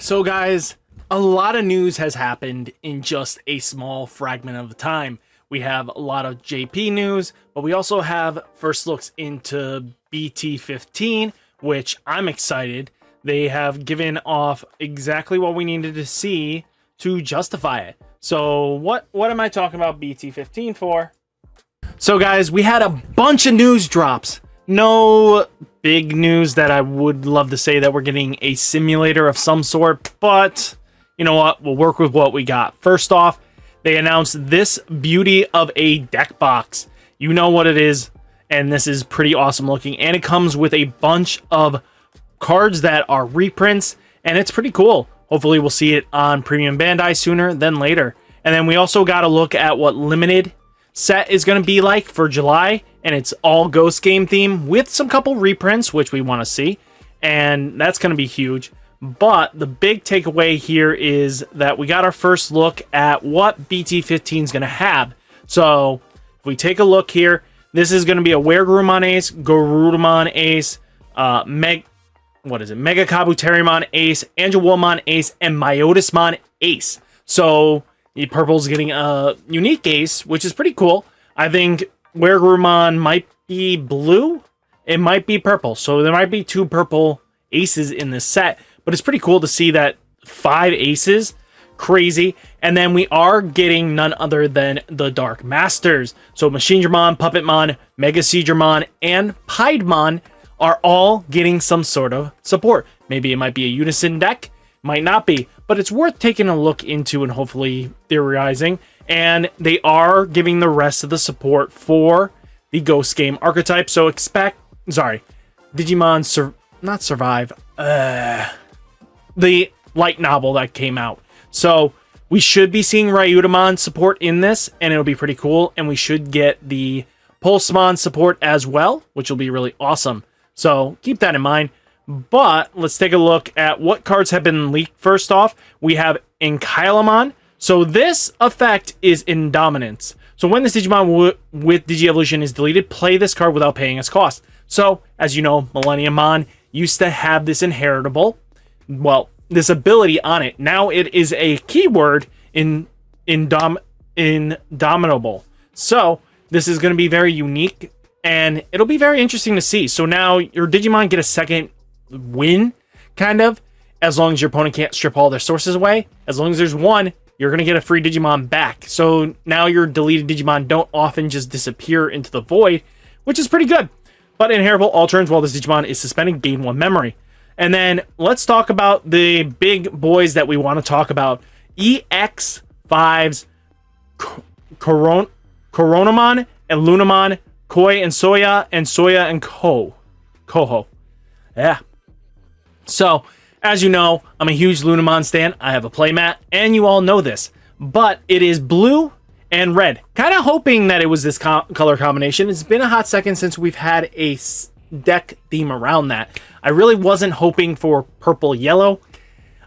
So guys, a lot of news has happened in just a small fragment of time. We have a lot of JP news, but we also have first looks into BT15, which I'm excited. They have given off exactly what we needed to see to justify it. So what am I talking about BT15 for? So guys, we had a bunch of news drops. No big news that I would love to say that we're getting a simulator of some sort, but you know what? We'll work with what we got. First off, they announced this beauty of a deck box. You know what it is, and this is pretty awesome looking, and it comes with a bunch of cards that are reprints, and it's pretty cool. Hopefully we'll see it on Premium Bandai sooner than later. And then we also got to look at what limited set is going to be like for July, and it's all Ghost Game theme with some couple reprints, which we want to see, and that's going to be huge. But the big takeaway here is that we got our first look at what BT15 is going to have. So if we take a look here, this is going to be a Garurumon Ace, Garurumon Ace, Mega Kabuterimon Ace, Angoramon Ace, and Myotismon Ace. So the purple's getting a unique ace, which is pretty cool. I think Garurumon might be blue. It might be purple. So there might be two purple aces in this set. But it's pretty cool to see that 5 aces. Crazy. And then we are getting none other than the Dark Masters. So Machinedramon, Puppetmon, Mega Seedramon, and Piedmon are all getting some sort of support. Maybe it might be a unison deck. Might not be. But it's worth taking a look into and hopefully theorizing. And they are giving the rest of the support for the Ghost Game archetype. So expect... Sorry. Digimon... Not Survive. The light novel that came out. So we should be seeing RideMyAvatar support in this, and it'll be pretty cool. And we should get the Pulsemon support as well, which will be really awesome. So keep that in mind. But let's take a look at what cards have been leaked. First off, we have Inkylamon. So this effect is Indominance. So when this Digimon with Digievolution is deleted, play this card without paying its cost. So, as you know, Millenniummon used to have this inheritable, well, this ability on it. Now it is a keyword in Indomitable. So this is going to be very unique, and it'll be very interesting to see. So now your Digimon get a second win, kind of, as long as your opponent can't strip all their sources away. As long as there's one, you're going to get a free Digimon back. So now your deleted Digimon don't often just disappear into the void, which is pretty good. But inheritable all turns while this Digimon is suspended, gain 1 memory. And then let's talk about the big boys that we want to talk about. EX5's Coronamon and Lunamon, Koi and Soya and Koho. Yeah. So, as you know, I'm a huge Lunamon stan. I have a playmat, and you all know this. But it is blue and red. Kind of hoping that it was this color combination. It's been a hot second since we've had a deck theme around that. I really wasn't hoping for purple yellow.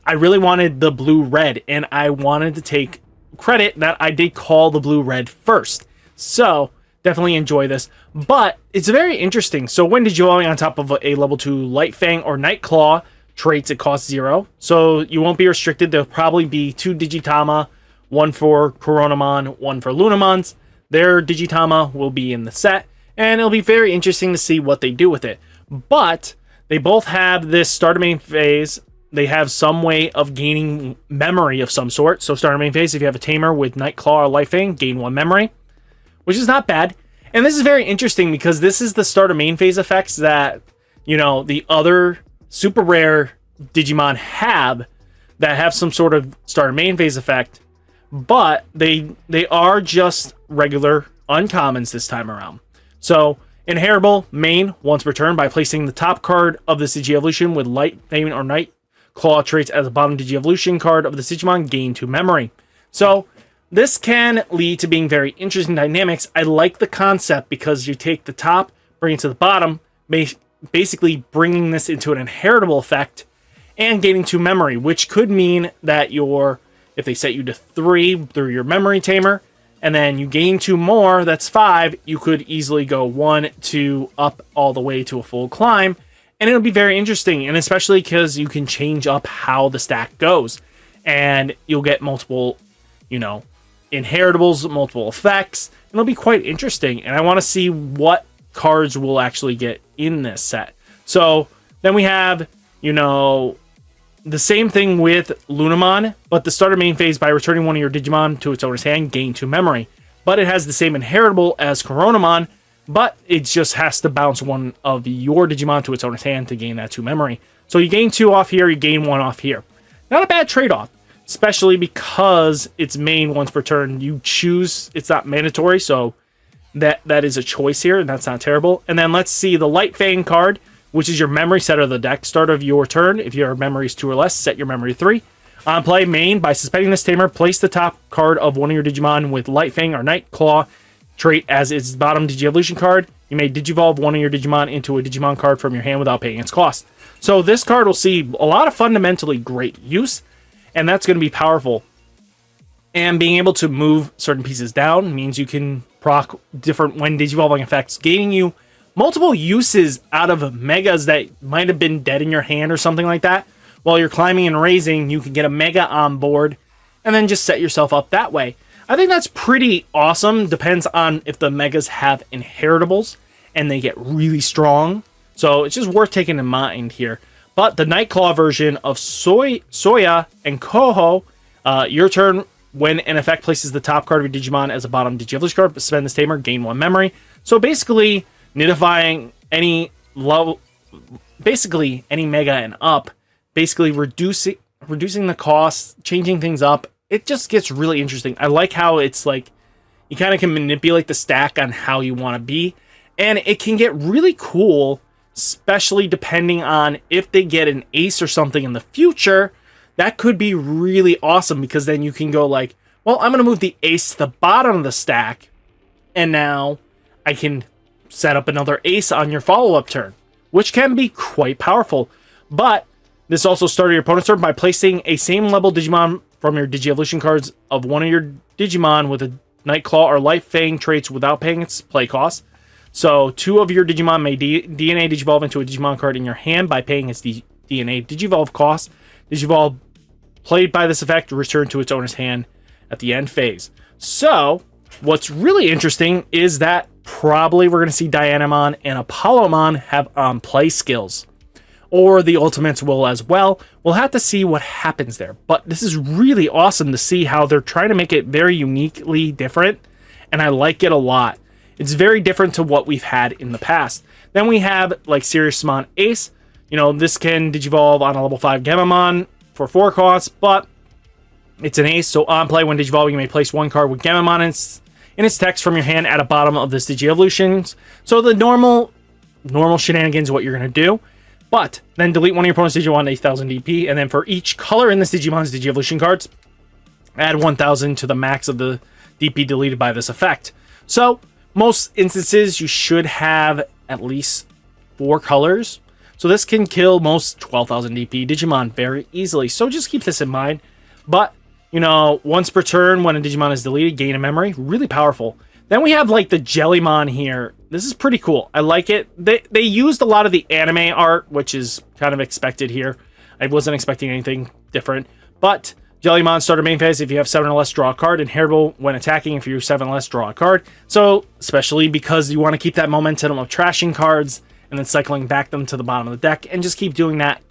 I really wanted the blue red, and I wanted to take credit that I did call the blue red first. So definitely enjoy this, but it's very interesting. So when Digievolving on top of a level 2 Light Fang or Night Claw traits, it costs 0, so you won't be restricted. There'll probably be 2 Digitama, 1 for Coronamon, 1 for Lunamons. Their Digitama will be in the set, and it'll be very interesting to see what they do with it. But they both have this starter main phase. They have some way of gaining memory of some sort. So starter main phase, if you have a Tamer with Night Claw or Light Fang, gain 1 memory, which is not bad. And this is very interesting because this is the starter main phase effects that, you know, the other super rare Digimon have that have some sort of starter main phase effect, but they are just regular uncommons this time around. So inheritable main once per turn by placing the top card of the Digievolution with Light Fang or Night Claw traits as a bottom Digievolution card of the Digimon, gain 2 memory. So this can lead to being very interesting dynamics. I like the concept because you take the top, bring it to the bottom, basically bringing this into an inheritable effect and gaining 2 memory, which could mean that if they set you to 3 through your memory tamer, and then you gain 2 more, that's 5, you could easily go 1, 2, up all the way to a full climb, And it'll be very interesting, and especially because you can change up how the stack goes. And you'll get multiple, you know, inheritables, multiple effects. And it'll be quite interesting. And I want to see what cards we'll actually get in this set. So then we have, you know, the same thing with Lunamon, but the starter main phase, by returning one of your Digimon to its owner's hand, gain 2 memory. But it has the same inheritable as Coronamon, but it just has to bounce one of your Digimon to its owner's hand to gain that 2 memory. So you gain 2 off here, you gain 1 off here. Not a bad trade-off, especially because it's main once per turn. You choose, it's not mandatory, so that is a choice here, and that's not terrible. And then let's see the Light Fang card, which is your memory set of the deck. Start of your turn, if your memory is 2 or less, set your memory 3. On play, main, by suspending this tamer, place the top card of one of your Digimon with Light Fang or Night Claw trait as its bottom Digi-Evolution card. You may Digivolve one of your Digimon into a Digimon card from your hand without paying its cost. So this card will see a lot of fundamentally great use, and that's going to be powerful. And being able to move certain pieces down means you can proc different when Digivolving effects, gaining you multiple uses out of megas that might have been dead in your hand or something like that. While you're climbing and raising, you can get a mega on board and then just set yourself up that way. I think that's pretty awesome. Depends on if the megas have inheritables and they get really strong. So it's just worth taking in mind here. But the Nightclaw version of Soya and Koho, your turn, when an effect places the top card of your Digimon as a bottom Digi-Evolution card, spend this tamer, gain 1 memory. So basically, nidifying any level, basically any mega and up, basically reducing the cost, changing things up. It just gets really interesting. I like how it's like you kind of can manipulate the stack on how you want to be, and it can get really cool, especially depending on if they get an ace or something in the future. That could be really awesome, because then you can go like, well, I'm going to move the ace to the bottom of the stack, and now I can set up another ace on your follow-up turn, which can be quite powerful. But this also started your opponent's turn by placing a same level Digimon from your Digi-Evolution cards of one of your Digimon with a Nightclaw or Light Fang traits without paying its play cost. So 2 of your Digimon may DNA Digivolve into a Digimon card in your hand by paying its DNA Digivolve cost. Digivolve played by this effect return to its owner's hand at the end phase. So what's really interesting is that probably we're going to see Dianamon and Apollomon have play skills. Or the Ultimates will as well. We'll have to see what happens there. But this is really awesome to see how they're trying to make it very uniquely different. And I like it a lot. It's very different to what we've had in the past. Then we have like Siriusmon Ace. You know, this can Digivolve on a level 5 Gamamon for 4 costs, but it's an ace. So on play, when Digivolving, you may place 1 card with Gamamon in its text from your hand at the bottom of this Digi-Evolutions. So the normal shenanigans is what you're going to do. But then delete one of your opponent's Digimon 8,000 DP, and then for each color in this Digimon's Digi-Evolution cards, add 1,000 to the max of the DP deleted by this effect. So most instances, you should have at least 4 colors. So this can kill most 12,000 DP Digimon very easily. So just keep this in mind. But, you know, once per turn, when a Digimon is deleted, gain a memory. Really powerful. Then we have like the Jellymon here. This is pretty cool. I like it. They used a lot of the anime art, which is kind of expected here. I wasn't expecting anything different. But Jellymon starter main phase, if you have 7 or less, draw a card. Inheritable when attacking, if you're 7 or less, draw a card. So, especially because you want to keep that momentum of trashing cards and then cycling back them to the bottom of the deck, and just keep doing that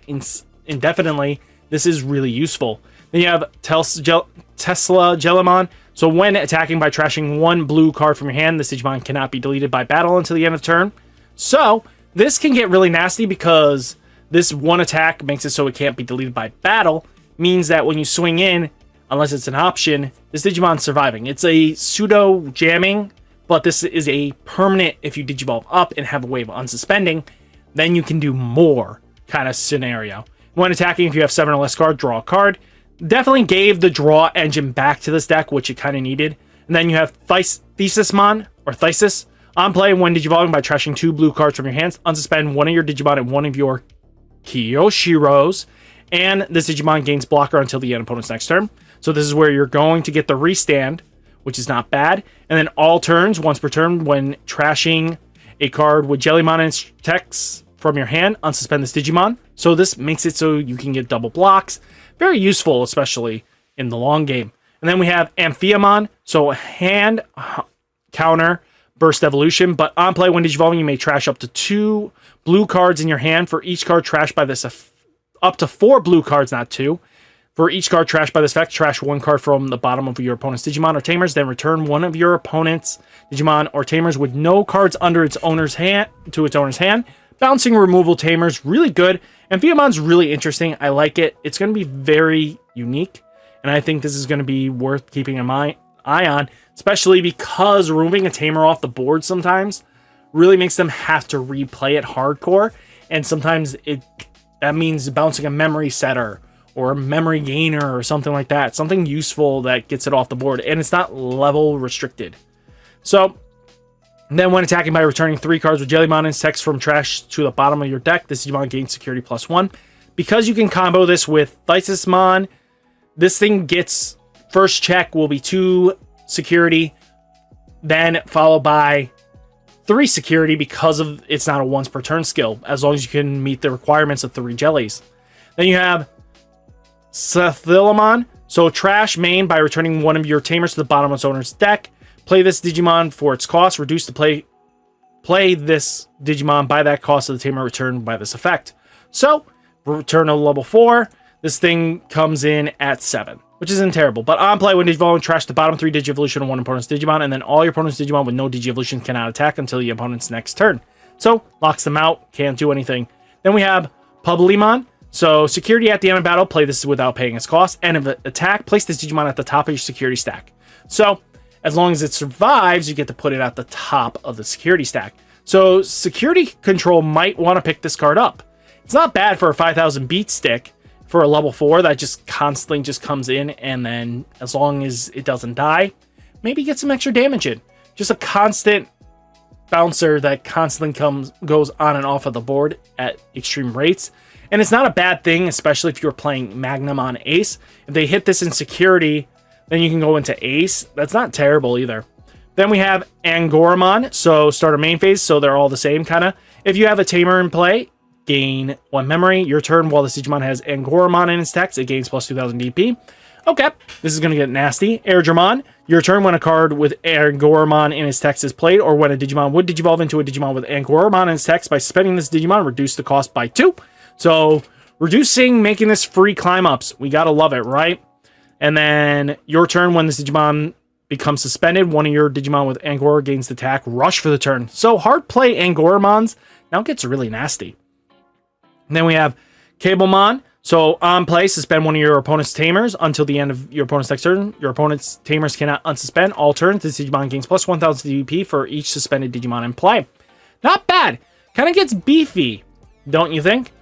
indefinitely. This is really useful. Then you have Tesla Jellymon. So when attacking by trashing 1 blue card from your hand, this Digimon cannot be deleted by battle until the end of turn. So this can get really nasty, because this 1 attack makes it so it can't be deleted by battle. Means that when you swing in, unless it's an option, this Digimon's surviving. It's a pseudo jamming, but this is a permanent if you Digivolve up and have a way of unsuspending, then you can do more kind of scenario. When attacking, if you have 7 or less cards, draw a card. Definitely gave the draw engine back to this deck, which it kind of needed. And then you have Thesismon, or Thesis. On play, when Digivolving by trashing 2 blue cards from your hands, unsuspend 1 of your Digimon and 1 of your Kyoshiros. And this Digimon gains blocker until the end of opponent's next turn. So this is where you're going to get the restand, which is not bad. And then all turns, once per turn, when trashing a card with Jellymon in its text from your hand, unsuspend this Digimon. So this makes it so you can get double blocks. Very useful, especially in the long game. And then we have Amphiamon. So hand, counter, burst evolution. But on play, when digivolving, you may trash up to 2 blue cards in your hand. For each card trashed by this, up to 4 blue cards, not 2. For each card trashed by this effect, trash 1 card from the bottom of your opponent's Digimon or Tamers. Then return one of your opponent's Digimon or Tamers with no cards under its owner's hand to its owner's hand. Bouncing removal Tamers, really good. Amphiamon's really interesting. I like it. It's going to be very unique, and I think this is going to be worth keeping an eye on, especially because removing a Tamer off the board sometimes really makes them have to replay it hardcore, and sometimes that means bouncing a memory setter or a memory gainer or something like that. Something useful that gets it off the board, and it's not level restricted. So then when attacking by returning 3 cards with Jellymon and text from trash to the bottom of your deck, this Digimon gains security +1. Because you can combo this with Siriusmon, this thing gets first check will be 2 security, then followed by 3 security because of it's not a once per turn skill, as long as you can meet the requirements of 3 jellies. Then you have Inkylamon. So trash main by returning one of your Tamers to the bottom of its owner's deck. Play this Digimon for its cost. Reduce the play this Digimon by that cost of the Tamer returned by this effect. So return to level 4. This thing comes in at 7, which isn't terrible. But on play, when Digivolving, trash the bottom 3 Digivolution of one opponent's Digimon, and then all your opponent's Digimon with no Digivolution cannot attack until the opponent's next turn. So locks them out, can't do anything. Then we have Publimon. So security at the end of battle, play this without paying its cost. End of attack, place this Digimon at the top of your security stack. So as long as it survives, you get to put it at the top of the security stack. So security control might want to pick this card up. It's not bad for a 5000 beat stick for a level 4 that just constantly just comes in, and then as long as it doesn't die, maybe get some extra damage in. Just a constant bouncer that constantly goes on and off of the board at extreme rates. And it's not a bad thing, especially if you're playing Magnum on Ace. If they hit this in security, then you can go into Ace. That's not terrible either. Then we have Angoramon. So start a main phase, so they're all the same kind of. If you have a Tamer in play, gain 1 memory. Your turn while this Digimon has Angoramon in its text, it gains plus 2000 DP. Okay, this is going to get nasty. Airdramon. Your turn when a card with Angoramon in its text is played, or when a Digimon would Digivolve into a Digimon with Angoramon in its text, by spending this Digimon, reduce the cost by 2. So reducing, making this free climb ups. We gotta love it, right? And then your turn when this Digimon becomes suspended, one of your Digimon with Angora gains the attack rush for the turn. So hard play Angoramons now gets really nasty. And then we have Cablemon. So on play, suspend one of your opponent's Tamers until the end of your opponent's next turn. Your opponent's Tamers cannot unsuspend. All turns, this Digimon gains plus 1000 DP for each suspended Digimon in play. Not bad. Kind of gets beefy, don't you think?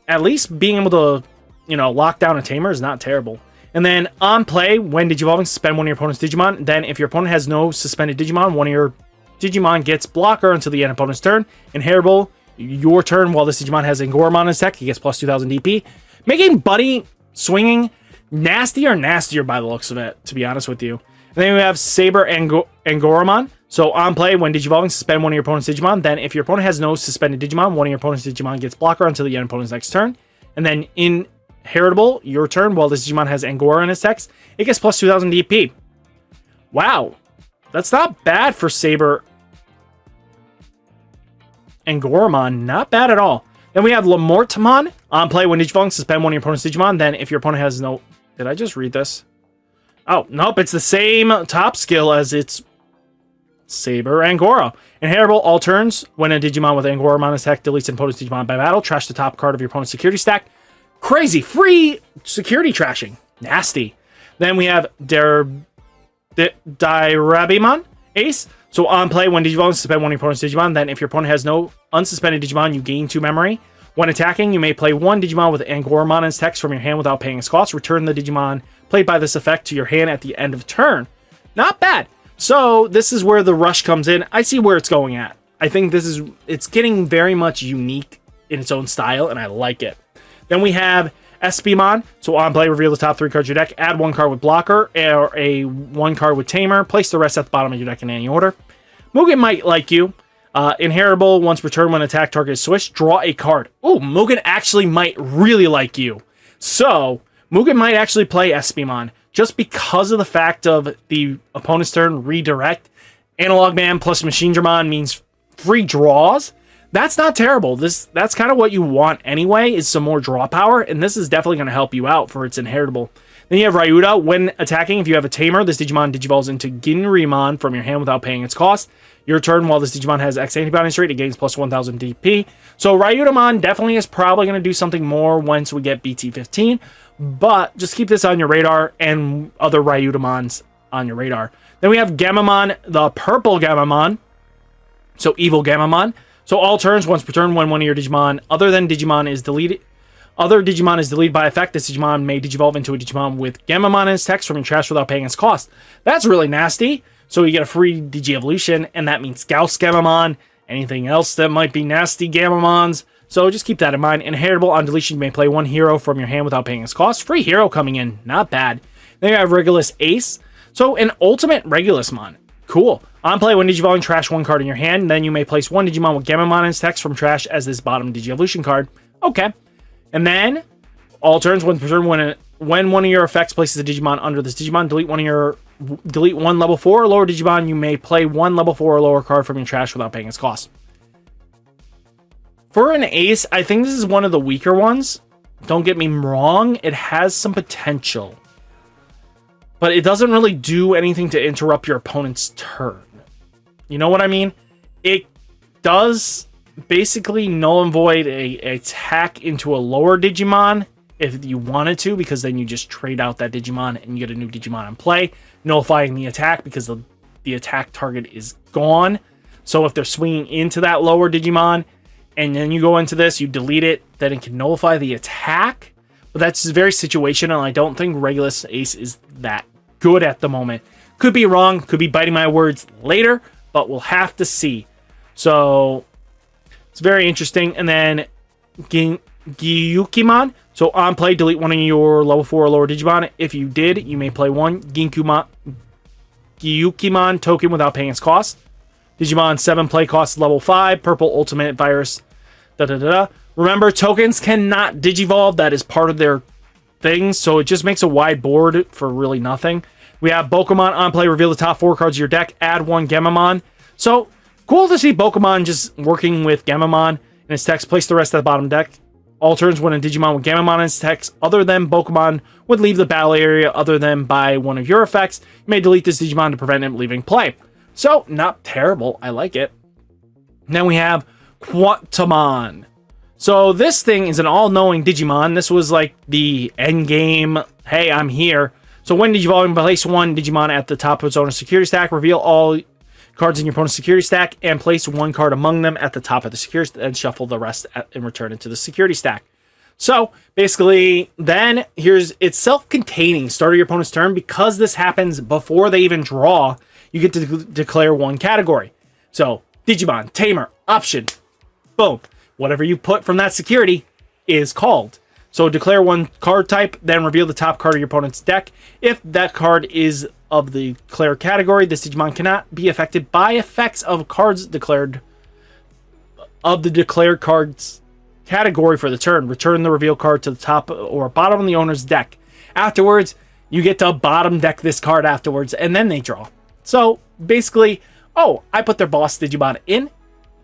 At least being able to, lock down a Tamer is not terrible. And then on play, when Digivolving, suspend one of your opponent's Digimon. Then if your opponent has no suspended Digimon, one of your Digimon gets blocker until the end of opponent's turn. Inheritable, your turn while this Digimon has Angoramon in his deck, he gets plus 2000 DP. Making Buddy swinging nastier by the looks of it, to be honest with you. And then we have Saber Angoramon. So on play, when Digivolving, suspend one of your opponent's Digimon. Then if your opponent has no suspended Digimon, one of your opponent's Digimon gets blocker until the end of opponent's next turn. And then inheritable, your turn, while this Digimon has Angora in its text, it gets plus 2000 DP. Wow. That's not bad for Saber Angoramon. Not bad at all. Then we have Lamortamon. On play, when Digivolving, suspend one of your opponent's Digimon. Then if your opponent has no... Did I just read this? Oh, nope. It's the same top skill as its Saber Angora. Inheritable, all turns. When a Digimon with Angoramon attack deletes an opponent's Digimon by battle, trash the top card of your opponent's security stack. Crazy. Free security trashing. Nasty. Then we have Dirabimon Ace. So on play, when Digivolving, suspend one of your opponent's Digimon. Then if your opponent has no unsuspended Digimon, you gain 2 memory. When attacking, you may play 1 Digimon with Angoramon in its text from your hand without paying its cost. Return the Digimon played by this effect to your hand at the end of turn. Not bad. So this is where the rush comes in. I see where it's going at. I think it's getting very much unique in its own style, and I like it. Then we have Espimon. So on play, reveal the top 3 cards of your deck. Add 1 card with blocker, or a 1 card with Tamer. Place the rest at the bottom of your deck in any order. Mugen might like you. Inheritable, once returned when attack target is switched, draw a card. Oh, Mugen actually might really like you. So, Mugen might actually play Espiamon, just because of the fact of the opponent's turn redirect. Analog Man plus Machine Dramon means free draws. That's not terrible. That's kind of what you want anyway, is some more draw power, and this is definitely going to help you out for its inheritable. Then you have Ryuda. When attacking, if you have a Tamer, this Digimon digivolves into Ginrymon from your hand without paying its cost. Your turn, while this Digimon has X-Antibody trait, it gains plus 1000 DP. So Ryudamon definitely is probably going to do something more once we get BT15, but just keep this on your radar and other Ryudamons on your radar. Then we have Gamamon, the purple Gamamon. So evil Gamamon. So all turns, once per turn, when one of your Digimon other Digimon is deleted by effect, this Digimon may digivolve into a Digimon with Gamamon in its text from your trash without paying its cost. That's really nasty. So you get a free Digi-Evolution, and that means Gauss Gamamon, anything else that might be nasty Gamamons. So just keep that in mind. Inheritable, on deletion, you may play one hero from your hand without paying its cost. Free hero coming in, not bad. Then you have Regulus Ace. So an ultimate Regulusmon. Cool. On play, when Digivolving, trash one card in your hand. Then you may place one Digimon with Gamamon in its text from trash as this bottom Digi-Evolution card. Okay. And then, all turns, when one of your effects places a Digimon under this Digimon, delete one level 4 or lower Digimon. You may play one level 4 or lower card from your trash without paying its cost. For an ace, I think this is one of the weaker ones. Don't get me wrong, it has some potential. But it doesn't really do anything to interrupt your opponent's turn. You know what I mean? It does basically null and void a attack into a lower Digimon if you wanted to, because then you just trade out that Digimon and you get a new Digimon in play, nullifying the attack because the attack target is gone. So if they're swinging into that lower Digimon and then you go into this, you delete it, then it can nullify the attack. But that's very situational. I don't think Regulus Ace is that good at the moment. Could be wrong, could be biting my words later, but we'll have to see. So it's very interesting. And then Gyukimon. So on play, delete one of your level 4 or lower Digimon. If you did, you may play one Gyukimon token without paying its cost. Digimon 7 play cost level 5. Purple Ultimate Virus. Remember, tokens cannot digivolve. That is part of their thing. So it just makes a wide board for really nothing. We have Bokomon on play. Reveal the top 4 cards of your deck. Add one Gamamon. So cool to see Bokomon just working with Gamamon in its text. Place the rest of the bottom deck. All turns, when a Digimon with Gamamon in its text other than Bokomon would leave the battle area other than by one of your effects, you may delete this Digimon to prevent him leaving play. So, not terrible. I like it. Then we have Quantumon. So this thing is an all-knowing Digimon. This was like the end game. Hey, I'm here. So when Digivolving, place one Digimon at the top of its owner's security stack. Reveal all cards in your opponent's security stack and place one card among them at the top of the security stack and shuffle the rest and return it to the security stack. So basically, then it's self-containing. Start of your opponent's turn. Because this happens before they even draw, you get to declare one category. So Digimon, Tamer, Option, boom. Whatever you put from that security is called. So declare one card type, then reveal the top card of your opponent's deck. If that card is of the declared category, this Digimon cannot be affected by effects of cards declared of the declared cards category for the turn. Return the reveal card to the top or bottom of the owner's deck. Afterwards, you get to bottom deck this card afterwards, and then they draw. So basically, oh, I put their boss Digimon in.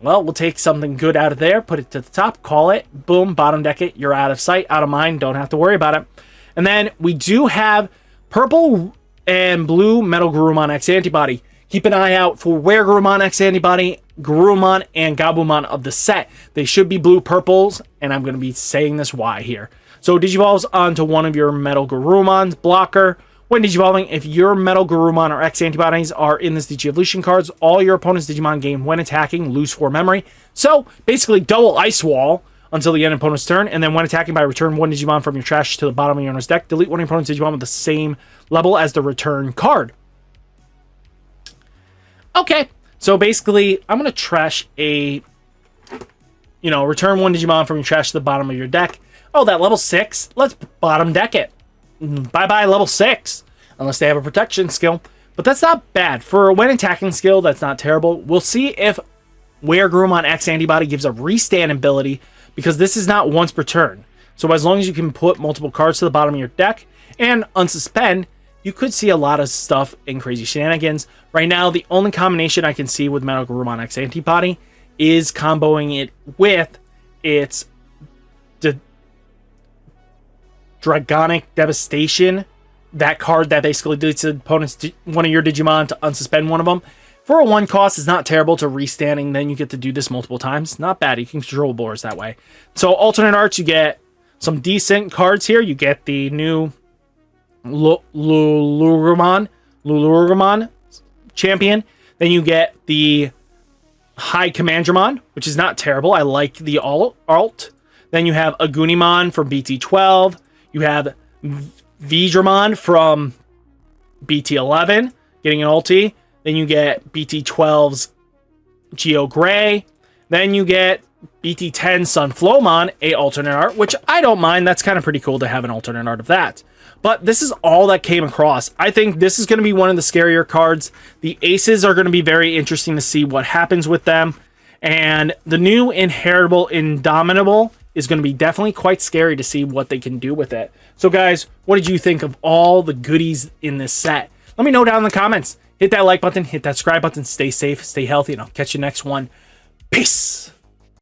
Well, we'll take something good out of there, put it to the top, call it, boom, bottom deck it. You're out of sight, out of mind, don't have to worry about it. And then we do have purple and blue MetalGarurumon X-Antibody. Keep an eye out for where Garurumon X-Antibody, Garurumon, and Gabumon of the set. They should be blue purples, and I'm going to be saying this why here. So Digivolves onto one of your MetalGarurumon's blocker. When Digivolving, if your MetalGarurumon or X-Antibodies are in this Digi-Evolution cards, all your opponent's Digimon gain when attacking lose 4 memory. So basically double Ice Wall until the end of opponent's turn, and then when attacking by return one Digimon from your trash to the bottom of your owner's deck. Delete one of your opponent's Digimon with the same level as the return card. Okay, so basically I'm going to trash return one Digimon from your trash to the bottom of your deck. Oh, that level 6? Let's bottom deck it. Bye-bye level 6. Unless they have a protection skill. But that's not bad. For a when attacking skill, that's not terrible. We'll see if where Garurumon X-Antibody gives a restand ability, because this is not once per turn. So as long as you can put multiple cards to the bottom of your deck and unsuspend, you could see a lot of stuff in crazy shenanigans. Right now, the only combination I can see with MetalGarurumon X-Antibody is comboing it with its Dragonic Devastation, that card that basically leads opponents one of your Digimon to unsuspend one of them. For a 1 cost, it's not terrible to restanding, then you get to do this multiple times. Not bad, you can control boards that way. So alternate arts, you get some decent cards here. You get the new Lunamon champion. Then you get the High Commandramon, which is not terrible. I like the alt. Then you have Agunimon from BT12. You have Vidramon from BT11, getting an ulti. Then you get BT12's Geo Gray. Then you get BT10 Sunflowmon, a alternate art, which I don't mind. That's kind of pretty cool to have an alternate art of that. But this is all that came across. I think this is going to be one of the scarier cards. The aces are going to be very interesting to see what happens with them. And the new Inheritable Indomitable is going to be definitely quite scary to see what they can do with it. So guys, what did you think of all the goodies in this set? Let me know down in the comments. Hit that like button, hit that subscribe button, stay safe, stay healthy, and I'll catch you next one. Peace!